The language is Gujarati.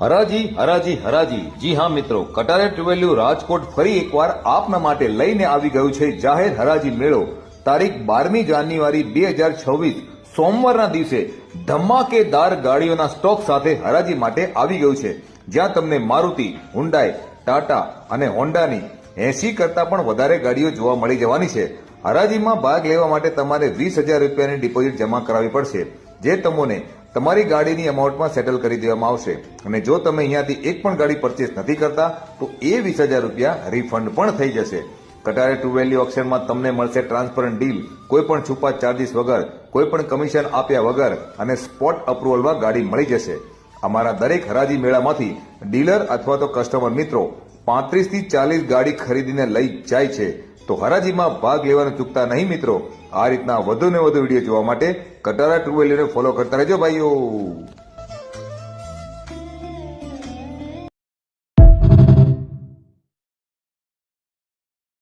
હરાજી હરાજી હરાજી. જી હા મિત્રો, કટારે ટ્રુવેલ્યુ રાજકોટ ફરી એકવાર આપના માટે લઈને આવી ગયું છે જાહેર હરાજી મેળો. તારીખ 12મી જાન્યુઆરી 2026 સોમવારના દિવસે ધમાકેદાર ગાડીઓના સ્ટોક સાથે હરાજી માટે આવી ગયું છે, જ્યાં તમને મારુતિ, હુન્ડાઈ, ટાટા અને હોન્ડાની 80 કરતા પણ વધારે ગાડીઓ જોવા મળી જવાની છે. હરાજીમાં ભાગ લેવા માટે તમારે 20,000 રૂપિયાની ડિપોઝિટ જમા કરાવવી પડશે, જે તમને તમારી ગાડીની અમાઉન્ટમાં સેટલ કરી દેવામાં આવશે. અને જો તમે અહીંયાથી એક પણ ગાડી પરચેસ નથી કરતા તો એ 20,000 રૂપિયા રિફંડ પણ થઈ જશે. કટારે ટ્રુવેલ્યુ ઓક્શનમાં તમને મળશે ટ્રાન્સપરન્ટ ડીલ, કોઈ પણ છુપા ચાર્જીસ વગર, કોઈ પણ કમિશન આપ્યા વગર અને સ્પોટ અપ્રુવલમાં ગાડી મળી જશે. અમારા દરેક હરાજી મેળામાંથી ડીલર અથવા તો કસ્ટમર મિત્રો 35 થી 40 ગાડી ખરીદીને લઈ જાય છે. તો હરાજીમાં ભાગ લેવાનું ચૂકતા નહીં મિત્રો. આ રીતના વધુ ને વધુ વિડીયો જોવા માટે કટારા ટ્રુવેલ્યુને ફોલો કરતા રહેજો ભાઈઓ.